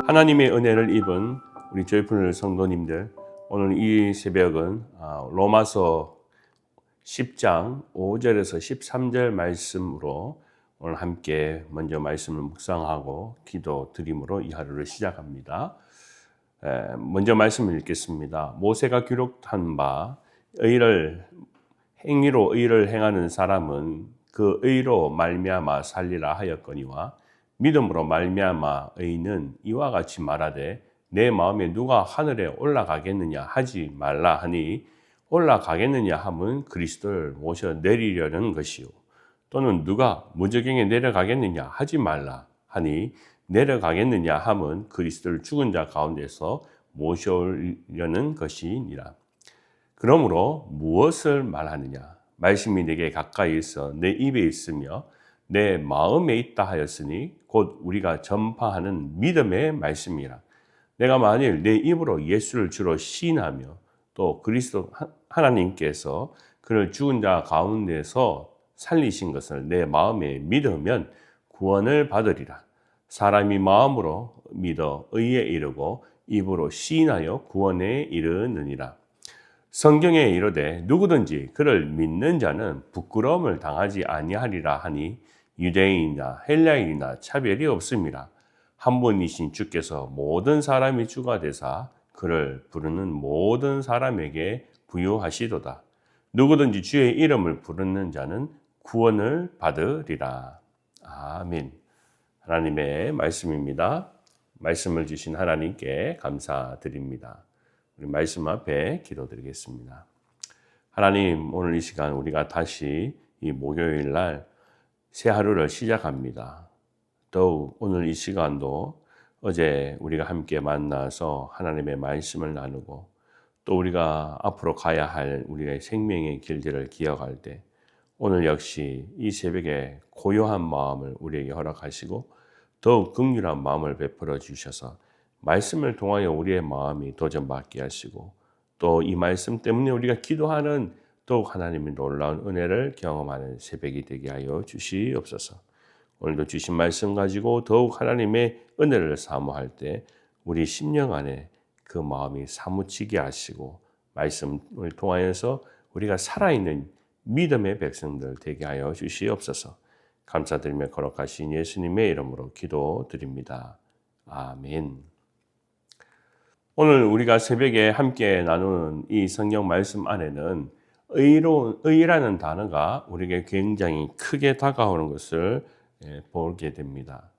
하나님의 은혜를 입은 우리 조이풀 성도님들, 오늘 이 새벽은 로마서 10장 5절에서 13절 말씀으로 오늘 함께 먼저 말씀을 묵상하고 기도 드림으로 이 하루를 시작합니다. 먼저 말씀을 읽겠습니다. 모세가 기록한 바 행위로 의를 행하는 사람은 그 의로 말미암아 살리라 하였거니와 믿음으로 말미암아 의는 이와 같이 말하되 내 마음에 누가 하늘에 올라가겠느냐 하지 말라 하니 올라가겠느냐 함은 그리스도를 모셔 내리려는 것이요 또는 누가 무저갱에 내려가겠느냐 하지 말라 하니 내려가겠느냐 함은 그리스도를 죽은 자 가운데서 모셔오려는 것이니라. 그러므로 무엇을 말하느냐? 말씀이 내게 가까이 있어 내 입에 있으며 내 마음에 있다 하였으니 곧 우리가 전파하는 믿음의 말씀이라. 내가 만일 내 입으로 예수를 주로 시인하며 또 그리스도 하나님께서 그를 죽은 자 가운데서 살리신 것을 내 마음에 믿으면 구원을 받으리라. 사람이 마음으로 믿어 의에 이르고 입으로 시인하여 구원에 이르느니라. 성경에 이르되 누구든지 그를 믿는 자는 부끄러움을 당하지 아니하리라 하니 유대인이나 헬라인이나 차별이 없음이라. 한 분이신 주께서 모든 사람이 주가 되사 그를 부르는 모든 사람에게 부유하시도다. 누구든지 주의 이름을 부르는 자는 구원을 받으리라. 아멘. 하나님의 말씀입니다. 말씀을 주신 하나님께 감사드립니다. 우리 말씀 앞에 기도드리겠습니다. 하나님, 오늘 이 시간 우리가 다시 이 목요일 날 새 하루를 시작합니다. 더욱 오늘 이 시간도 어제 우리가 함께 만나서 하나님의 말씀을 나누고 또 우리가 앞으로 가야 할 우리의 생명의 길들을 기억할 때 오늘 역시 이 새벽에 고요한 마음을 우리에게 허락하시고 더욱 긍휼한 마음을 베풀어 주셔서 말씀을 통하여 우리의 마음이 도전받게 하시고 또 이 말씀 때문에 우리가 기도하는 더욱 하나님의 놀라운 은혜를 경험하는 새벽이 되게 하여 주시옵소서. 오늘도 주신 말씀 가지고 더욱 하나님의 은혜를 사모할 때 우리 심령 안에 그 마음이 사무치게 하시고 말씀을 통하여서 우리가 살아있는 믿음의 백성들 되게 하여 주시옵소서. 감사드리며 거룩하신 예수님의 이름으로 기도드립니다. 아멘. 오늘 우리가 새벽에 함께 나누는 이 성경 말씀 안에는 의라는 단어가 우리에게 굉장히 크게 다가오는 것을 보게 됩니다.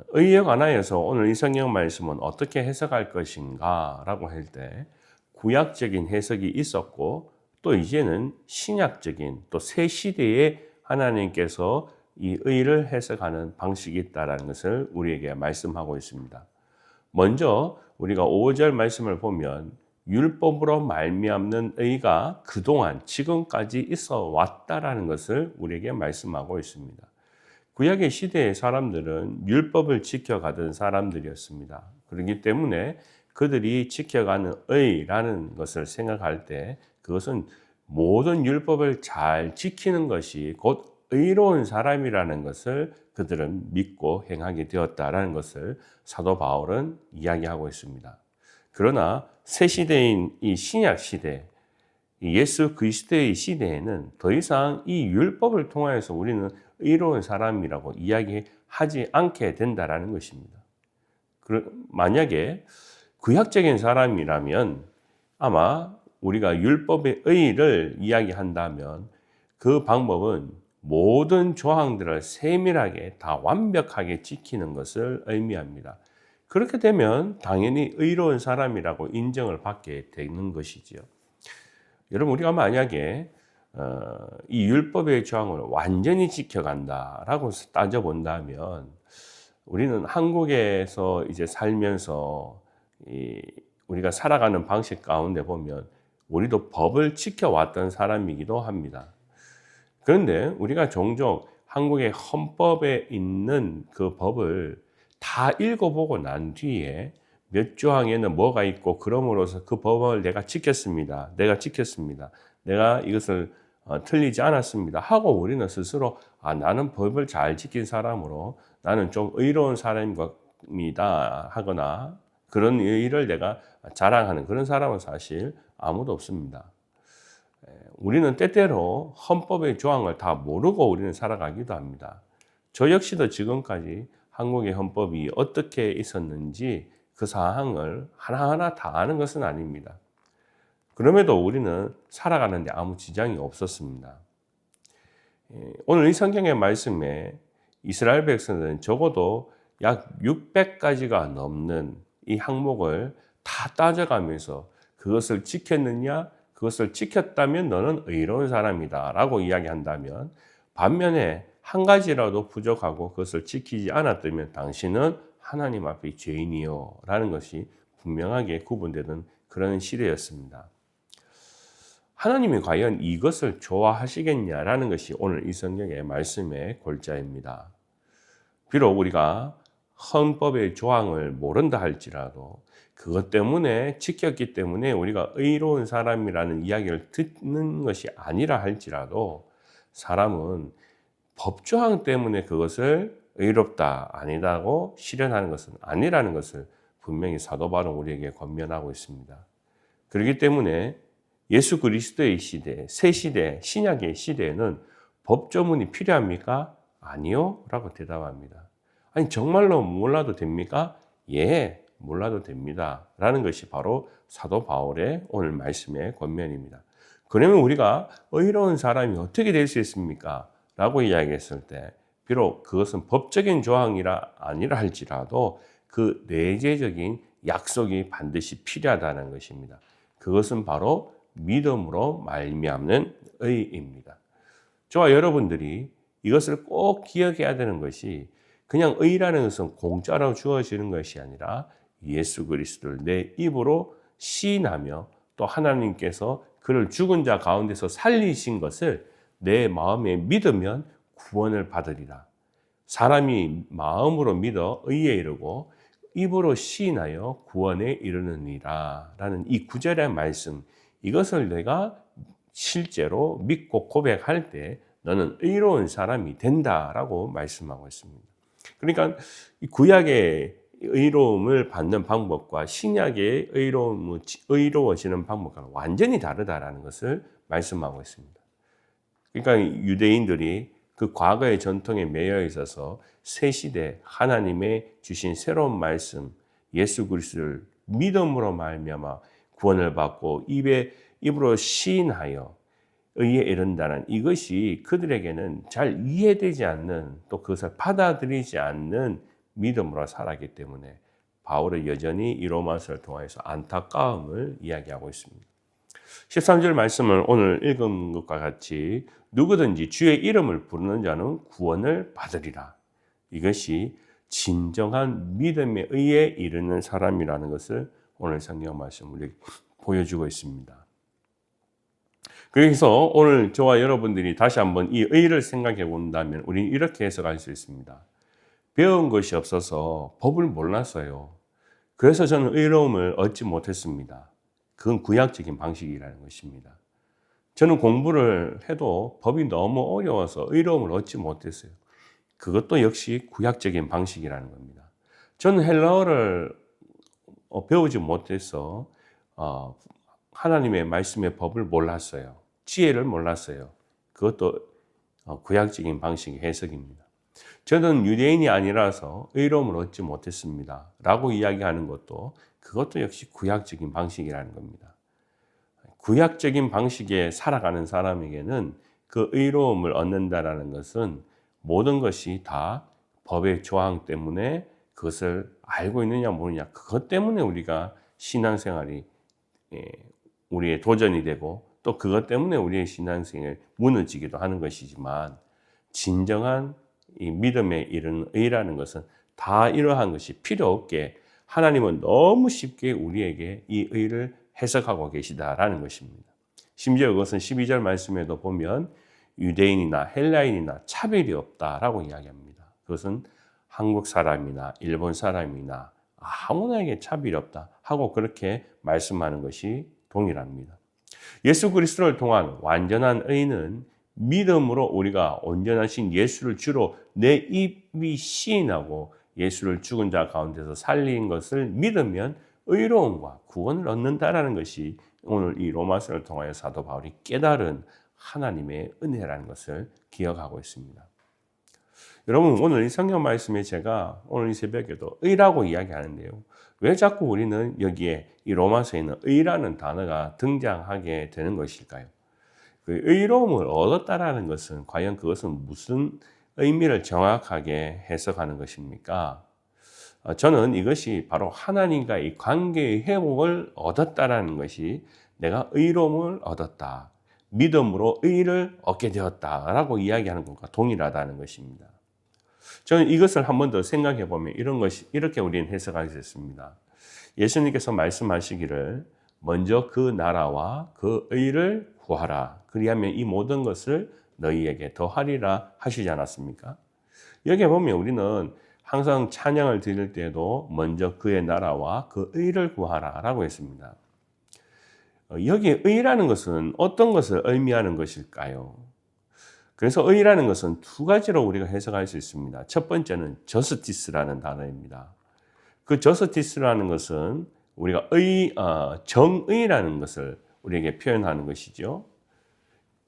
의에 관하여서 오늘 이 성경 말씀은 어떻게 해석할 것인가 라고 할 때 구약적인 해석이 있었고 또 이제는 신약적인 또 새 시대에 하나님께서 이 의를 해석하는 방식이 있다는 것을 우리에게 말씀하고 있습니다. 먼저 우리가 5절 말씀을 보면 율법으로 말미암는 의가 그동안 지금까지 있어 왔다라는 것을 우리에게 말씀하고 있습니다. 구약의 시대의 사람들은 율법을 지켜가던 사람들이었습니다. 그렇기 때문에 그들이 지켜가는 의라는 것을 생각할 때 그것은 모든 율법을 잘 지키는 것이 곧 의로운 사람이라는 것을 그들은 믿고 행하게 되었다라는 것을 사도 바울은 이야기하고 있습니다. 그러나 새 시대인 이 신약 시대, 예수 그리스도의 시대에는 더 이상 이 율법을 통하여서 우리는 의로운 사람이라고 이야기하지 않게 된다라는 것입니다. 만약에 구약적인 사람이라면 아마 우리가 율법의 의를 이야기한다면 그 방법은 모든 조항들을 세밀하게 다 완벽하게 지키는 것을 의미합니다. 그렇게 되면 당연히 의로운 사람이라고 인정을 받게 되는 것이지요. 여러분, 우리가 만약에 이 율법의 조항을 완전히 지켜간다라고 따져본다면 우리는 한국에서 이제 살면서 우리가 살아가는 방식 가운데 보면 우리도 법을 지켜왔던 사람이기도 합니다. 그런데 우리가 종종 한국의 헌법에 있는 그 법을 다 읽어보고 난 뒤에 몇 조항에는 뭐가 있고 그럼으로써 그 법을 내가 지켰습니다. 내가 이것을 틀리지 않았습니다 하고 우리는 스스로 나는 법을 잘 지킨 사람으로 나는 좀 의로운 사람인 것 사람이다 하거나 그런 일을 내가 자랑하는 그런 사람은 사실 아무도 없습니다. 우리는 때때로 헌법의 조항을 다 모르고 우리는 살아가기도 합니다. 저 역시도 지금까지 한국의 헌법이 어떻게 있었는지 그 사항을 하나하나 다 아는 것은 아닙니다. 그럼에도 우리는 살아가는데 아무 지장이 없었습니다. 오늘 이 성경의 말씀에 이스라엘 백성들은 적어도 약 600가지가 넘는 이 항목을 다 따져가면서 그것을 지켰느냐, 그것을 지켰다면 너는 의로운 사람이다 라고 이야기한다면, 반면에 한 가지라도 부족하고 그것을 지키지 않았다면 당신은 하나님 앞에 죄인이요 라는 것이 분명하게 구분되는 그런 시대였습니다. 하나님이 과연 이것을 좋아하시겠냐라는 것이 오늘 이 성경의 말씀의 골자입니다. 비록 우리가 헌법의 조항을 모른다 할지라도 그것 때문에 지켰기 때문에 우리가 의로운 사람이라는 이야기를 듣는 것이 아니라 할지라도 사람은 법조항 때문에 그것을 의롭다, 아니다고 실현하는 것은 아니라는 것을 분명히 사도 바울은 우리에게 권면하고 있습니다. 그렇기 때문에 예수 그리스도의 시대, 새 시대, 신약의 시대에는 법조문이 필요합니까? 아니요 라고 대답합니다. 아니 정말로 몰라도 됩니까? 예, 몰라도 됩니다 라는 것이 바로 사도 바울의 오늘 말씀의 권면입니다. 그러면 우리가 의로운 사람이 어떻게 될 수 있습니까? 라고 이야기했을 때 비록 그것은 법적인 조항이라 아니라 할지라도 그 내재적인 약속이 반드시 필요하다는 것입니다. 그것은 바로 믿음으로 말미암는 의입니다. 저와 여러분들이 이것을 꼭 기억해야 되는 것이 그냥 의라는 것은 공짜로 주어지는 것이 아니라 예수 그리스도를 내 입으로 시인하며 또 하나님께서 그를 죽은 자 가운데서 살리신 것을 내 마음에 믿으면 구원을 받으리라. 사람이 마음으로 믿어 의에 이르고 입으로 시인하여 구원에 이르느니라 라는 이 구절의 말씀, 이것을 내가 실제로 믿고 고백할 때 너는 의로운 사람이 된다라고 말씀하고 있습니다. 그러니까 구약의 의로움을 받는 방법과 신약의 의로워지는 방법과 완전히 다르다라는 것을 말씀하고 있습니다. 그러니까 유대인들이 그 과거의 전통에 매여 있어서 새 시대 하나님의 주신 새로운 말씀 예수 그리스도를 믿음으로 말미암아 구원을 받고 입으로 시인하여 의에 이른다는 이것이 그들에게는 잘 이해되지 않는 또 그것을 받아들이지 않는 믿음으로 살았기 때문에 바울은 여전히 이 로마서를 통해서 안타까움을 이야기하고 있습니다. 13절 말씀을 오늘 읽은 것과 같이 누구든지 주의 이름을 부르는 자는 구원을 받으리라. 이것이 진정한 믿음의 의에 이르는 사람이라는 것을 오늘 성경 말씀 우리에게 보여주고 있습니다. 그래서 오늘 저와 여러분들이 다시 한번 이 의를 생각해 본다면 우리는 이렇게 해석할 수 있습니다. 배운 것이 없어서 법을 몰랐어요. 그래서 저는 의로움을 얻지 못했습니다. 그건 구약적인 방식이라는 것입니다. 저는 공부를 해도 법이 너무 어려워서 의로움을 얻지 못했어요. 그것도 역시 구약적인 방식이라는 겁니다. 저는 헬라어를 배우지 못해서 하나님의 말씀의 법을 몰랐어요. 지혜를 몰랐어요. 그것도 구약적인 방식의 해석입니다. 저는 유대인이 아니라서 의로움을 얻지 못했습니다. 라고 이야기하는 그것도 역시 구약적인 방식이라는 겁니다. 구약적인 방식에 살아가는 사람에게는 그 의로움을 얻는다라는 것은 모든 것이 다 법의 조항 때문에 그것을 알고 있느냐 모르느냐 그것 때문에 우리가 신앙생활이 우리의 도전이 되고 또 그것 때문에 우리의 신앙생활이 무너지기도 하는 것이지만 진정한 이 믿음에 이르는 의라는 것은 다 이러한 것이 필요 없게 하나님은 너무 쉽게 우리에게 이 의를 해석하고 계시다라는 것입니다. 심지어 그것은 12절 말씀에도 보면 유대인이나 헬라인이나 차별이 없다라고 이야기합니다. 그것은 한국 사람이나 일본 사람이나 아무나에게 차별이 없다 하고 그렇게 말씀하는 것이 동일합니다. 예수 그리스도를 통한 완전한 의는 믿음으로 우리가 온전하신 예수를 주로 내 입이 시인하고 예수를 죽은 자 가운데서 살린 것을 믿으면 의로움과 구원을 얻는다라는 것이 오늘 이 로마서를 통하여 사도 바울이 깨달은 하나님의 은혜라는 것을 기억하고 있습니다. 여러분, 오늘 이 성경 말씀에 제가 오늘 이 새벽에도 의라고 이야기하는데요. 왜 자꾸 우리는 여기에 이 로마서에 있는 의라는 단어가 등장하게 되는 것일까요? 그 의로움을 얻었다라는 것은 과연 그것은 무슨 의미를 정확하게 해석하는 것입니까? 저는 이것이 바로 하나님과의 관계의 회복을 얻었다라는 것이 내가 의로움을 얻었다, 믿음으로 의를 얻게 되었다라고 이야기하는 것과 동일하다는 것입니다. 저는 이것을 한 번 더 생각해 보면 이렇게 우리는 해석할 수 있습니다. 예수님께서 말씀하시기를 먼저 그 나라와 그 의를 구하라. 그리하면 이 모든 것을 너희에게 더하리라 하시지 않았습니까? 여기에 보면 우리는 항상 찬양을 드릴 때도 먼저 그의 나라와 그 의를 구하라 라고 했습니다. 여기에 의라는 것은 어떤 것을 의미하는 것일까요? 그래서 의라는 것은 두 가지로 우리가 해석할 수 있습니다. 첫 번째는 저스티스라는 단어입니다. 그 저스티스라는 것은 우리가 정의라는 것을 우리에게 표현하는 것이죠.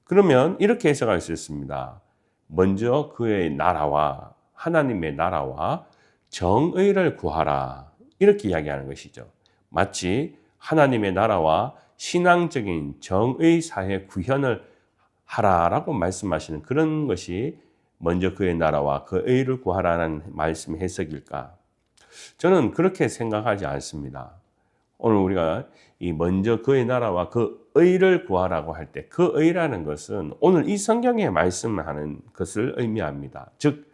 그러면 이렇게 해석할 수 있습니다. 먼저 그의 나라와 하나님의 나라와 정의를 구하라. 이렇게 이야기하는 것이죠. 마치 하나님의 나라와 신앙적인 정의 사회 구현을 하라라고 말씀하시는 그런 것이 먼저 그의 나라와 그 의를 구하라는 말씀 해석일까? 저는 그렇게 생각하지 않습니다. 오늘 우리가 이 먼저 그의 나라와 그 의를 구하라고 할 때 그 의라는 것은 오늘 이 성경에 말씀하는 것을 의미합니다. 즉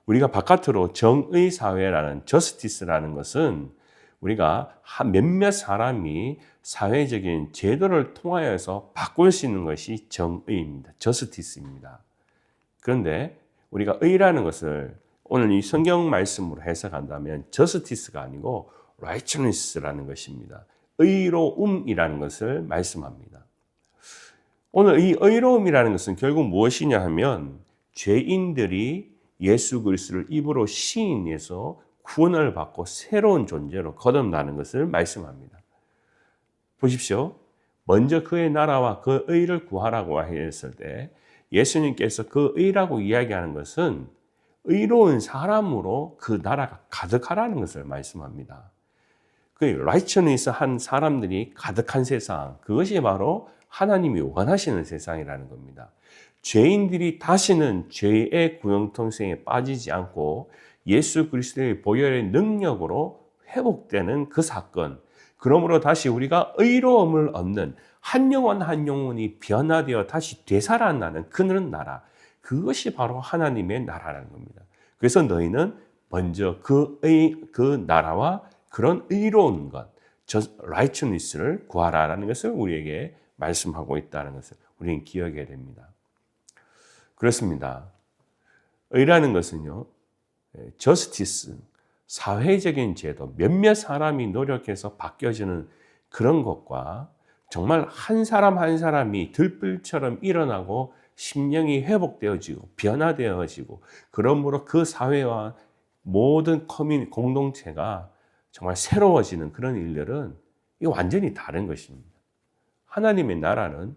우리가 바깥으로 정의 사회라는 저스티스라는 것은 우리가 몇몇 사람이 사회적인 제도를 통하여서 바꿀 수 있는 것이 정의입니다. 저스티스입니다. 그런데 우리가 의라는 것을 오늘 이 성경 말씀으로 해석한다면 저스티스가 아니고 righteousness라는 것입니다. 의로움이라는 것을 말씀합니다. 오늘 이 의로움이라는 것은 결국 무엇이냐 하면 죄인들이 예수 그리스도를 입으로 시인해서 구원을 받고 새로운 존재로 거듭나는 것을 말씀합니다. 보십시오. 먼저 그의 나라와 그 의를 구하라고 했을 때 예수님께서 그 의라고 이야기하는 것은 의로운 사람으로 그 나라가 가득하라는 것을 말씀합니다. 그 righteousness 한 사람들이 가득한 세상, 그것이 바로 하나님이 원하시는 세상이라는 겁니다. 죄인들이 다시는 죄의 구형통생에 빠지지 않고 예수 그리스도의 보혈의 능력으로 회복되는 그 사건, 그러므로 다시 우리가 의로움을 얻는 한 영혼 한 영혼이 변화되어 다시 되살아나는 그런 나라, 그것이 바로 하나님의 나라라는 겁니다. 그래서 너희는 먼저 그 나라와 그런 의로운 것, righteousness를 구하라라는 것을 우리에게 말씀하고 있다는 것을 우리는 기억해야 됩니다. 그렇습니다. 의라는 것은요, justice, 사회적인 제도, 몇몇 사람이 노력해서 바뀌어지는 그런 것과 정말 한 사람 한 사람이 들불처럼 일어나고 심령이 회복되어지고 변화되어지고 그러므로 그 사회와 모든 공동체가 정말 새로워지는 그런 일들은 이거 완전히 다른 것입니다. 하나님의 나라는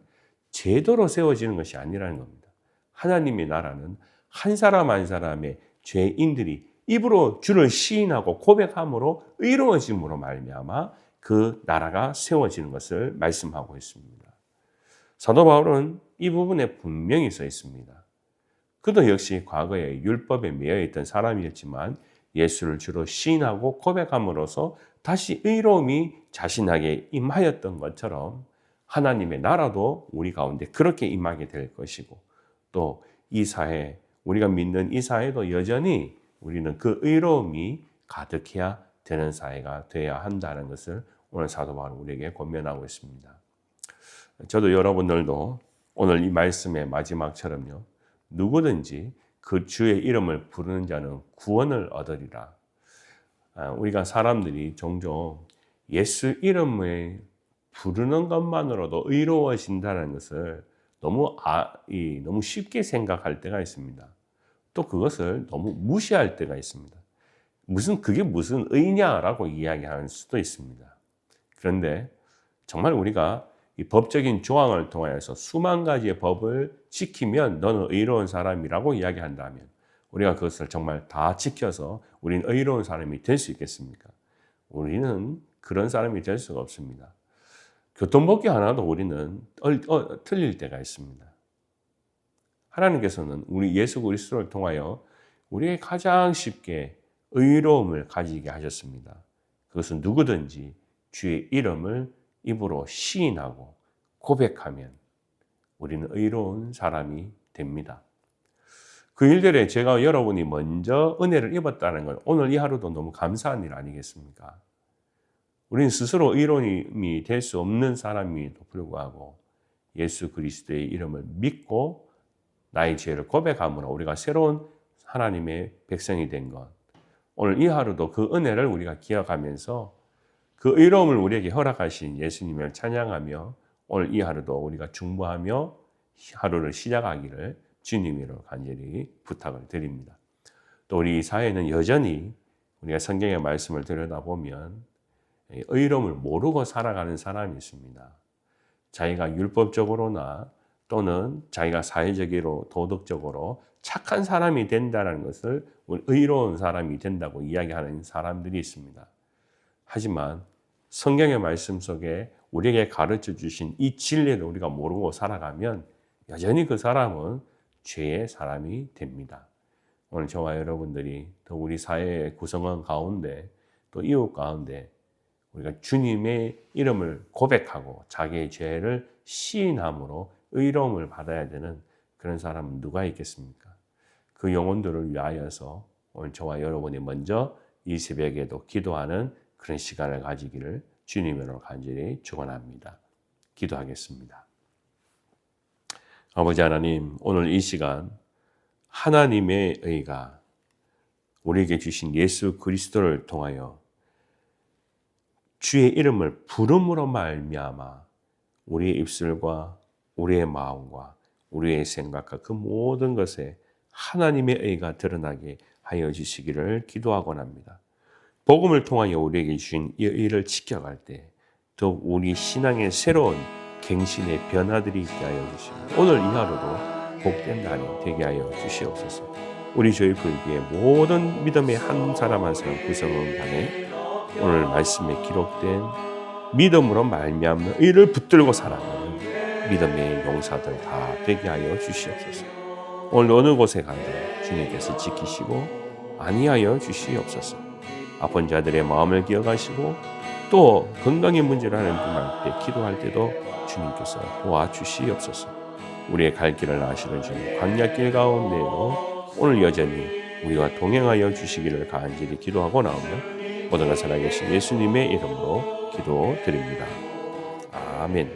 제도로 세워지는 것이 아니라는 겁니다. 하나님의 나라는 한 사람 한 사람의 죄인들이 입으로 주를 시인하고 고백함으로 의로워짐으로 말미암아 그 나라가 세워지는 것을 말씀하고 있습니다. 사도 바울은 이 부분에 분명히 써 있습니다. 그도 역시 과거에 율법에 매여 있던 사람이었지만 예수를 주로 시인하고 고백함으로써 다시 의로움이 자신에게 임하였던 것처럼 하나님의 나라도 우리 가운데 그렇게 임하게 될 것이고 또 이 사회, 우리가 믿는 이 사회도 여전히 우리는 그 의로움이 가득해야 되는 사회가 되어야 한다는 것을 오늘 사도 바울은 우리에게 권면하고 있습니다. 저도 여러분들도 오늘 이 말씀의 마지막처럼요. 누구든지 그 주의 이름을 부르는 자는 구원을 얻으리라. 우리가 사람들이 종종 예수 이름을 부르는 것만으로도 의로워진다는 것을 너무 쉽게 생각할 때가 있습니다. 또 그것을 너무 무시할 때가 있습니다. 그게 무슨 의냐라고 이야기할 수도 있습니다. 그런데 정말 우리가 이 법적인 조항을 통해서 수만 가지의 법을 지키면 너는 의로운 사람이라고 이야기한다면 우리가 그것을 정말 다 지켜서 우리는 의로운 사람이 될 수 있겠습니까? 우리는 그런 사람이 될 수가 없습니다. 교통법규 하나도 우리는 틀릴 때가 있습니다. 하나님께서는 우리 예수 그리스도를 통하여 우리에게 가장 쉽게 의로움을 가지게 하셨습니다. 그것은 누구든지 주의 이름을 입으로 시인하고 고백하면 우리는 의로운 사람이 됩니다. 그 일들에 제가 여러분이 먼저 은혜를 입었다는 건 오늘 이 하루도 너무 감사한 일 아니겠습니까? 우리는 스스로 의로움이 될 수 없는 사람임에도 불구하고 예수 그리스도의 이름을 믿고 나의 죄를 고백함으로 우리가 새로운 하나님의 백성이 된 것. 오늘 이 하루도 그 은혜를 우리가 기억하면서 그 의로움을 우리에게 허락하신 예수님을 찬양하며 오늘 이 하루도 우리가 중보하며 하루를 시작하기를 주님으로 간절히 부탁을 드립니다. 또 우리 사회는 여전히 우리가 성경의 말씀을 들여다보면 의로움을 모르고 살아가는 사람이 있습니다. 자기가 율법적으로나 또는 자기가 사회적으로 도덕적으로 착한 사람이 된다는 것을 의로운 사람이 된다고 이야기하는 사람들이 있습니다. 하지만 성경의 말씀 속에 우리에게 가르쳐 주신 이 진리를 우리가 모르고 살아가면 여전히 그 사람은 죄의 사람이 됩니다. 오늘 저와 여러분들이 또 우리 사회의 구성원 가운데 또 이웃 가운데 우리가 주님의 이름을 고백하고 자기의 죄를 시인함으로 의로움을 받아야 되는 그런 사람은 누가 있겠습니까? 그 영혼들을 위하여서 오늘 저와 여러분이 먼저 이 새벽에도 기도하는 그런 시간을 가지기를 주님으로 간절히 축원합니다. 기도하겠습니다. 아버지 하나님, 오늘 이 시간 하나님의 의가 우리에게 주신 예수 그리스도를 통하여 주의 이름을 부름으로 말미암아 우리의 입술과 우리의 마음과 우리의 생각과 그 모든 것에 하나님의 의가 드러나게 하여 주시기를 기도하곤 합니다. 복음을 통하여 우리에게 주신 이 의를 지켜갈 때 더욱 우리 신앙의 새로운 갱신의 변화들이 있게 하여 주시고 오늘 이 하루도 복된 날이 되게 하여 주시옵소서. 우리 저희 불교의 모든 믿음의 한 사람 한 사람 구성원 간에 오늘 말씀에 기록된 믿음으로 말미암는 의를 붙들고 살아가는 믿음의 용사들 다 되게 하여 주시옵소서. 오늘 어느 곳에 가든 주님께서 지키시고 안위하여 주시옵소서. 아픈 자들의 마음을 기억하시고 또 건강의 문제를 하는 분할 때 기도할 때도 주님께서 도와주시옵소서. 우리의 갈 길을 아시는 주님 광야길 가운데에도 오늘 여전히 우리와 동행하여 주시기를 간절히 기도하고 나오며 모든 걸 살아계신 예수님의 이름으로 기도드립니다. 아멘.